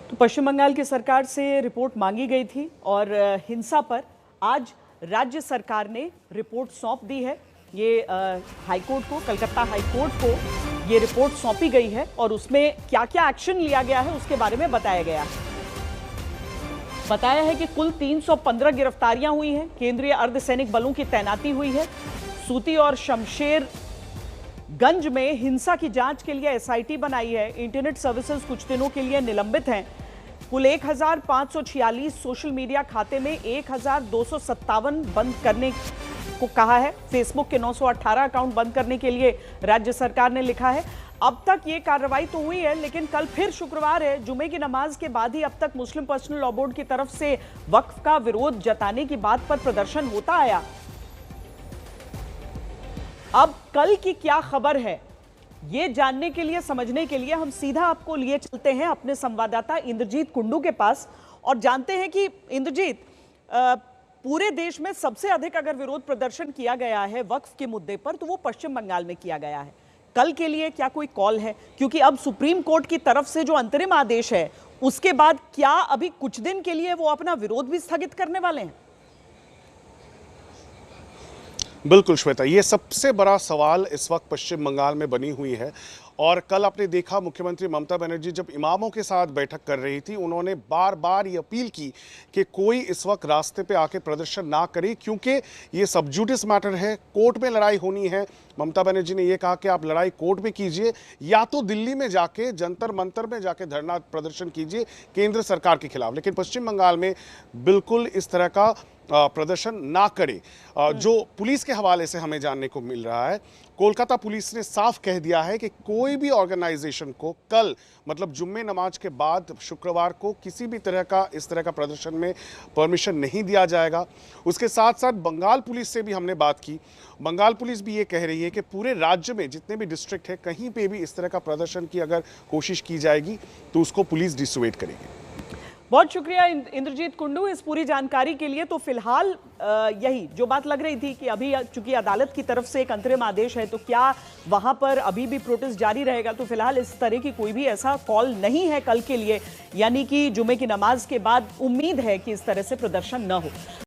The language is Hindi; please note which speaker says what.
Speaker 1: तो पश्चिम बंगाल की सरकार से रिपोर्ट मांगी गई थी और हिंसा पर आज राज्य सरकार ने रिपोर्ट सौंप दी है। ये हाईकोर्ट को, कलकत्ता हाईकोर्ट को ये रिपोर्ट सौंपी गई है और उसमें क्या क्या एक्शन लिया गया है उसके बारे में बताया गया है। बताया है कि कुल 315 गिरफ्तारियां हुई हैं, केंद्रीय अर्धसैनिक बलों की तैनाती हुई है। सूती और शमशेरगंज में हिंसा की जांच के लिए एसआईटी बनाई है। इंटरनेट सर्विसेज कुछ दिनों के लिए निलंबित हैं। कुल 1546 सोशल मीडिया खाते में 1257 बंद करने को कहा है। फेसबुक के 918 अकाउंट बंद करने के लिए राज्य सरकार ने लिखा है। अब तक ये कार्रवाई तो हुई है, लेकिन कल फिर शुक्रवार है, जुमे की नमाज के बाद ही अब तक मुस्लिम पर्सनल लॉ बोर्ड की तरफ से वक्फ का विरोध जताने की बात पर प्रदर्शन होता आया। अब कल की क्या खबर है, ये जानने के लिए, समझने के लिए हम सीधा आपको लिए चलते हैं अपने संवाददाता इंद्रजीत कुंडू के पास और जानते हैं कि इंद्रजीत, पूरे देश में सबसे अधिक अगर विरोध प्रदर्शन किया गया है वक्फ के मुद्दे पर तो वो पश्चिम बंगाल में किया गया है। कल के लिए क्या कोई कॉल है? क्योंकि अब सुप्रीम कोर्ट की तरफ से जो अंतरिम आदेश है उसके बाद क्या अभी कुछ दिन के लिए वो अपना विरोध भी स्थगित करने वाले हैं?
Speaker 2: बिल्कुल श्वेता, ये सबसे बड़ा सवाल इस वक्त पश्चिम बंगाल में बनी हुई है। और कल आपने देखा मुख्यमंत्री ममता बनर्जी जब इमामों के साथ बैठक कर रही थी, उन्होंने बार बार ये अपील की कि कोई इस वक्त रास्ते पे आके प्रदर्शन ना करे, क्योंकि ये सब जुडिस मैटर है, कोर्ट में लड़ाई होनी है। ममता बनर्जी ने ये कहा कि आप लड़ाई कोर्ट में कीजिए या तो दिल्ली में जाके जंतर मंतर में जाके धरना प्रदर्शन कीजिए केंद्र सरकार के खिलाफ, लेकिन पश्चिम बंगाल में बिल्कुल इस तरह का प्रदर्शन ना करे। जो पुलिस के हवाले से हमें जानने को मिल रहा है, कोलकाता पुलिस ने साफ कह दिया है कि कोई भी ऑर्गेनाइजेशन को कल, मतलब जुम्मे नमाज के बाद शुक्रवार को, किसी भी तरह का इस तरह का प्रदर्शन में परमिशन नहीं दिया जाएगा। उसके साथ साथ बंगाल पुलिस से भी हमने बात की। बंगाल पुलिस भी ये कह रही है कि पूरे राज्य में जितने भी डिस्ट्रिक्ट है, कहीं पे भी इस तरह का प्रदर्शन की अगर कोशिश की जाएगी तो उसको पुलिस डिसुएड करेगी।
Speaker 1: बहुत शुक्रिया इंद्रजीत कुंडू इस पूरी जानकारी के लिए। तो फिलहाल यही जो बात लग रही थी कि अभी चूंकि अदालत की तरफ से एक अंतरिम आदेश है तो क्या वहां पर अभी भी प्रोटेस्ट जारी रहेगा, तो फिलहाल इस तरह की कोई भी ऐसा कॉल नहीं है कल के लिए, यानी कि जुमे की नमाज के बाद उम्मीद है कि इस तरह से प्रदर्शन न हो।